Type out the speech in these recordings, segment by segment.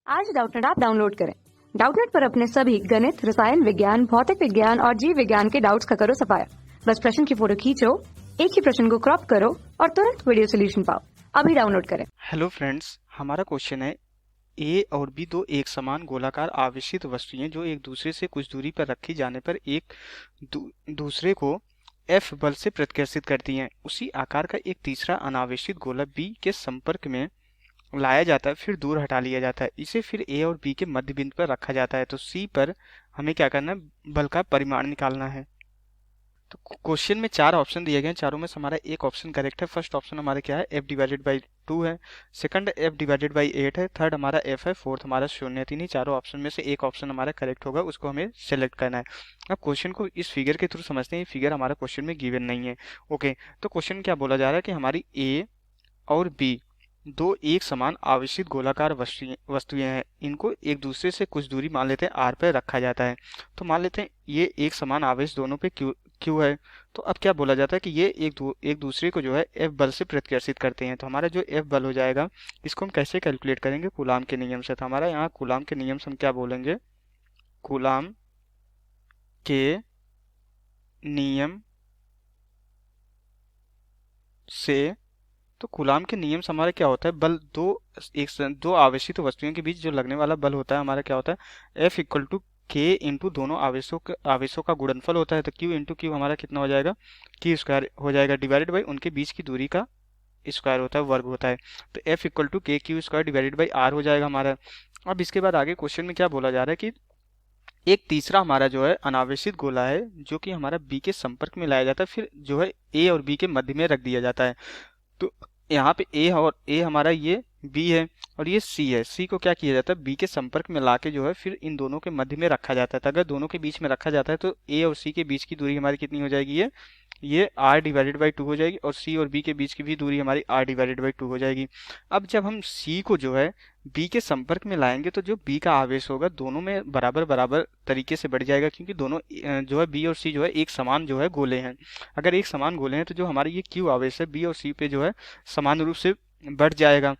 आज Doubtnut app download करें। Doubtnut पर अपने सभी गणित, रसायन विज्ञान, भौतिक विज्ञान और जीव विज्ञान के डाउट्स का करो सफाया। बस प्रश्न की फोटो खींचो, एक ही प्रश्न को क्रॉप करो और तुरंत वीडियो सोल्यूशन पाओ। अभी डाउनलोड करें। हेलो फ्रेंड्स, हमारा क्वेश्चन है ए और बी दो एक समान गोलाकार आवेशित वस्तुएं जो एक दूसरे से कुछ दूरी पर रखी जाने पर एक दूसरे को F बल से प्रतिकर्षित करती हैं। उसी आकार का एक तीसरा अनावेशित गोला B के संपर्क में लाया जाता है, फिर दूर हटा लिया जाता है। इसे फिर ए और बी के मध्य बिंदु पर रखा जाता है। तो C पर हमें क्या करना है, बल का परिमाण निकालना है। तो क्वेश्चन में चार ऑप्शन दिए गए हैं, चारों में से हमारा एक ऑप्शन करेक्ट है। फर्स्ट ऑप्शन हमारा क्या है, F डिवाइडेड बाई 2 है। सेकंड F डिवाइडेड बाई 8 है। थर्ड हमारा F है। फोर्थ हमारा 0 है। तीन चारों ऑप्शन में से एक ऑप्शन हमारा करेक्ट होगा, उसको हमें सेलेक्ट करना है। अब क्वेश्चन को इस फिगर के थ्रू समझते हैं। ये फिगर हमारा क्वेश्चन में गिवन नहीं है। ओके, तो क्वेश्चन क्या बोला जा रहा है कि हमारी ए और बी दो एक समान आवेशित गोलाकार वस्तुएं हैं। इनको एक दूसरे से कुछ दूरी मान लेते हैं आर पर रखा जाता है। तो मान लेते हैं ये एक समान आवेश दोनों पे क्यू है। तो अब क्या बोला जाता है कि ये एक दूसरे को जो है एफ बल से प्रतिकर्षित करते हैं। तो हमारा जो एफ बल हो जाएगा, इसको हम कैसे कैलकुलेट करेंगे, कूलाम के नियम से। तो हमारा यहाँ कूलाम के नियम से हम क्या बोलेंगे, कूलाम के नियम से। तो कूलाम के नियम से हमारा क्या होता है, बल दो आवेशित वस्तुओं के बीच जो लगने वाला बल होता है हमारा क्या होता है, F इक्वल टू के इंटू दोनों आवेशों का गुणनफल होता है। तो Q इंटू क्यू हमारा कितना हो जाएगा, Q स्क्वायर हो जाएगा, डिवाइडेड बाई उनके बीच की दूरी का स्क्वायर होता है, वर्ग होता है। तो F equal to K Q square divided by R हो जाएगा हमारा। अब इसके बाद आगे क्वेश्चन में क्या बोला जा रहा है कि एक तीसरा हमारा जो है अनावेशित गोला है जो कि हमारा बी के संपर्क में लाया जाता है, फिर जो है ए और बी के मध्य में रख दिया जाता है। तो यहाँ पे ए हमारा ये बी है और ये सी है। सी को क्या किया जाता है, बी के संपर्क में लाके जो है फिर इन दोनों के मध्य में रखा जाता है। तो अगर दोनों के बीच में रखा जाता है तो ए और सी के बीच की दूरी हमारी कितनी हो जाएगी, ये आर डिवाइडेड बाई 2 हो जाएगी, और सी और बी के बीच की भी दूरी हमारी आर डिवाइडेड बाई 2 हो जाएगी। अब जब हम सी को जो है बी के संपर्क में लाएंगे तो जो बी का आवेश होगा दोनों में बराबर बराबर तरीके से बढ़ जाएगा, क्योंकि दोनों जो है बी और सी जो है एक समान जो है गोले हैं। अगर एक समान गोले हैं तो जो हमारे ये क्यू आवेश है बी और सी पे जो है समान रूप से बढ़ जाएगा।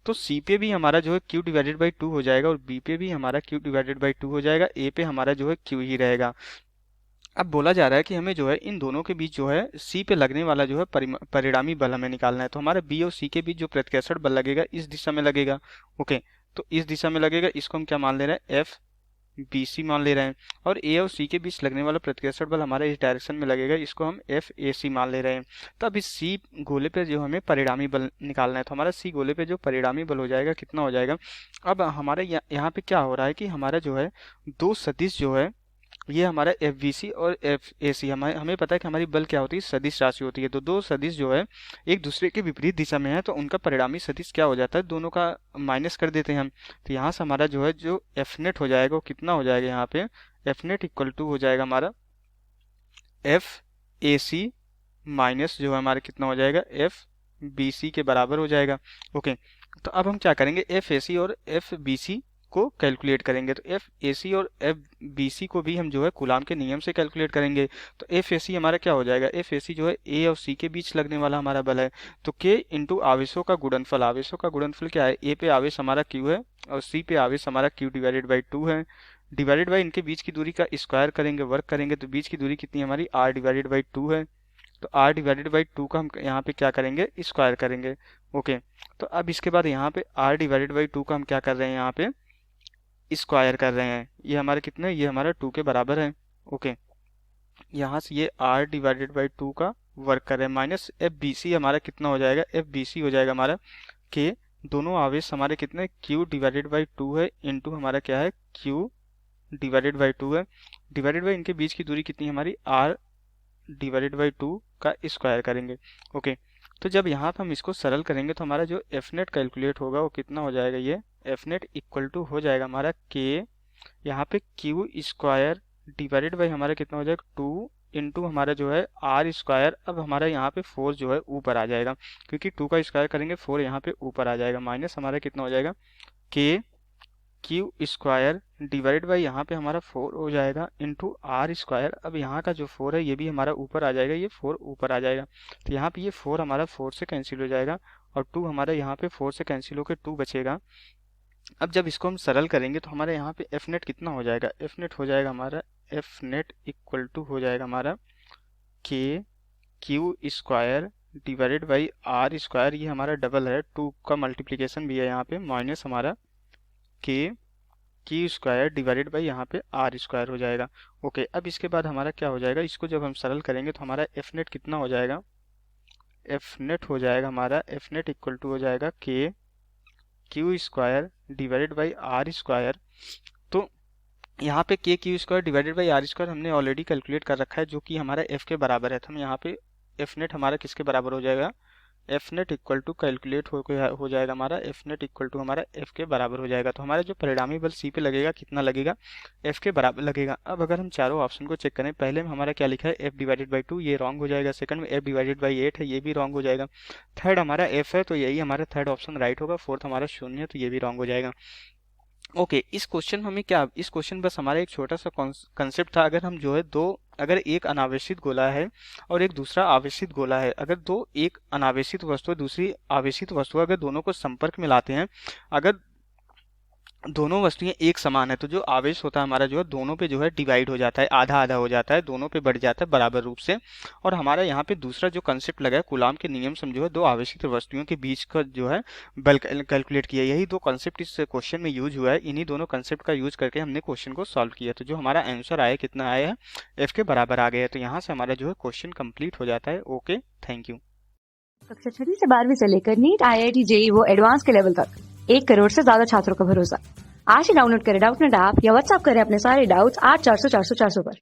तो सी पे भी हमारा जो है क्यू डिवाइडेड बाई 2 हो जाएगा और बी पे भी हमारा क्यू डिवाइडेड बाई 2 हो जाएगा, ए पे हमारा जो है क्यू ही रहेगा। अब बोला जा रहा है कि हमें जो है इन दोनों के बीच जो है सी पे लगने वाला जो है परिणामी बल हमें निकालना है। तो हमारा बी और सी के बीच जो प्रतिकर्षण बल लगेगा इस दिशा में लगेगा। ओके, तो इस दिशा में लगेगा, इसको हम क्या मान ले रहे हैं, एफ बी सी मान ले रहे हैं। और ए और सी के बीच लगने वाला प्रतिकर्षण बल हमारा इस डायरेक्शन में लगेगा, इसको हम एफ ए सी मान ले रहे हैं। तो अब इस सी गोले पे जो हमें परिणामी बल निकालना है, तो हमारा सी गोले पे जो परिणामी बल हो जाएगा कितना हो जाएगा। अब हमारे यहाँ पे क्या हो रहा है कि हमारा जो है दो सदिश जो है ये हमारा एफ बी सी और एफ ए सी, हमें पता है कि हमारी बल क्या होती है, सदिश राशि होती है। तो दो सदिश जो है एक दूसरे के विपरीत दिशा में है तो उनका परिणामी सदिश क्या हो जाता है, दोनों का माइनस कर देते हैं हम। तो यहाँ से हमारा जो है जो एफ नेट हो जाएगा वो कितना हो जाएगा, यहाँ पे एफ नेट इक्वल टू हो जाएगा हमारा एफ ए सी माइनस जो है हमारा कितना हो जाएगा, एफ बी सी के बराबर हो जाएगा। ओके, तो अब हम क्या करेंगे, एफ ए सी और एफ बी सी को कैलकुलेट करेंगे। तो एफ ए सी और एफ बी सी को भी हम जो है कूलाम के नियम से कैलकुलेट करेंगे। तो एफ ए सी हमारा क्या हो जाएगा, एफ ए सी जो है ए और सी के बीच लगने वाला हमारा बल है। तो के इंटू आवेशों का गुणनफल, आवेशों का गुणनफल क्या है, ए पे आवेश हमारा क्यू है और सी पे आवेश हमारा क्यू डिवाइडेड बाई 2 है, डिवाइडेड बाई इनके बीच की दूरी का स्क्वायर करेंगे, वर्क करेंगे। तो बीच की दूरी कितनी हमारी आर डिवाइडेड बाई 2 है। तो r डिवाइडेड बाई 2 का हम यहाँ पे क्या करेंगे, स्क्वायर करेंगे। ओके, तो अब इसके बाद यहाँ पे r डिवाइडेड बाई 2 का हम क्या कर रहे हैं, यहाँ पे स्क्वायर कर रहे हैं। ये हमारे कितने, ये हमारा 2 के बराबर है। ओके, यहाँ से ये r डिवाइडेड बाई 2 का वर्क कर रहे हैं, माइनस एफ बी सी हमारा कितना हो जाएगा, एफ बी सी हो जाएगा हमारा के दोनों आवेश हमारे कितने, q डिवाइडेड बाई 2 है इंटू हमारा क्या है, q डिवाइडेड बाई 2 है, डिवाइडेड बाई इनके बीच की दूरी कितनी हमारी r डिवाइडेड बाई 2 का स्क्वायर करेंगे। ओके, तो जब यहाँ पे हम इसको सरल करेंगे तो हमारा जो एफ नेट कैलकुलेट होगा वो कितना हो जाएगा, ये एफ नेट इक्वल टू हो जाएगा हमारा के यहाँ पे क्यू स्क्वायर डिवाइडेड बाई हमारा कितना हो जाएगा 2 इंटू हमारा जो है आर स्क्वायर। अब हमारा यहाँ पे 4 जो है ऊपर आ जाएगा, क्योंकि 2 का स्क्वायर करेंगे 4 यहाँ पे ऊपर आ जाएगा, माइनस हमारा कितना हो जाएगा K Q square divide by यहाँ पे हमारा 4 हो जाएगा इंटू आर स्क्वायर। अब यहाँ का जो 4 है ये भी हमारा ऊपर आ जाएगा, ये 4 ऊपर आ जाएगा। तो यहाँ पे ये 4 हमारा 4 से कैंसिल हो जाएगा और 2 हमारा यहाँ पे 4 से कैंसिल होकर 2 बचेगा। अब जब इसको हम सरल करेंगे तो हमारे यहाँ पे एफ नेट कितना हो जाएगा, एफ नेट हो जाएगा हमारा, एफ नेट इक्वल टू हो जाएगा हमारा K Q square divided by R square, ये हमारा डबल है, 2 का मल्टीप्लीकेशन भी है यहाँ पे, माइनस हमारा K Q square divided by यहाँ पे आर स्क्वायर हो जाएगा। ओके, अब इसके बाद हमारा क्या हो जाएगा, इसको जब हम सरल करेंगे तो हमारा एफ नेट कितना हो जाएगा, एफ नेट हो जाएगा हमारा, एफ नेट इक्वल टू हो जाएगा K Q square divided by R square. तो यहाँ पे K Q square divided by R square हमने ऑलरेडी कैलकुलेट कर रखा है, जो कि हमारा एफ के बराबर है। तो हम यहाँ पे एफ नेट हमारा किसके बराबर हो जाएगा, F net equal to calculate हो जाएगा हमारा, एफ नेट इक्वल टू हमारा एफ के बराबर हो जाएगा। तो हमारा जो परिणामी बल सी पे लगेगा कितना लगेगा, एफ के बराबर लगेगा। अब अगर हम चारों ऑप्शन को चेक करें, पहले में हमारा क्या लिखा है, एफ डिवाइडेड बाई 2, ये रॉन्ग हो जाएगा। सेकंड में एफ डिवाइडेड बाई 8 है, ये भी रॉन्ग हो जाएगा। थर्ड हमारा एफ है, तो यही हमारा थर्ड ऑप्शन राइट होगा। फोर्थ हमारा शून्य है, तो ये भी रॉन्ग हो जाएगा। ओके, इस क्वेश्चन हमें क्या, इस क्वेश्चन बस हमारा एक छोटा सा कंसेप्ट था। अगर हम जो है अगर एक अनावेशित गोला है और एक दूसरा आवेशित गोला है, अगर एक अनावेशित वस्तु दूसरी आवेशित वस्तु, अगर दोनों को संपर्क में लाते हैं, अगर दोनों वस्तुएं एक समान है, तो जो आवेश होता है हमारा जो है दोनों पे जो है डिवाइड हो जाता है, आधा आधा हो जाता है, दोनों पे बढ़ जाता है बराबर रूप से। और हमारा यहाँ पे दूसरा जो कंसेप्ट लगा है कूलाम के नियम से, हम जो है दो आवेशित वस्तुओं के बीच का जो है बल कैलकुलेट किया। यही दो कंसेप्ट इस क्वेश्चन में यूज हुआ है, इन्हीं दोनों कंसेप्ट का यूज करके हमने क्वेश्चन को सॉल्व किया। तो जो हमारा आंसर आया कितना आया है, एफ के बराबर आ गया है। तो यहाँ से हमारा जो है क्वेश्चन कंप्लीट हो जाता है। Okay, thank you. कक्षा 6वीं से 12वीं से लेकर नीट, IIT, JEE वो एडवांस के लेवल तक 1 करोड़ से ज्यादा छात्रों का भरोसा। आज ही डाउनलोड करें डाउटनेट ऐप या व्हाट्सएप करें अपने सारे डाउट्स 8400 400 400 पर।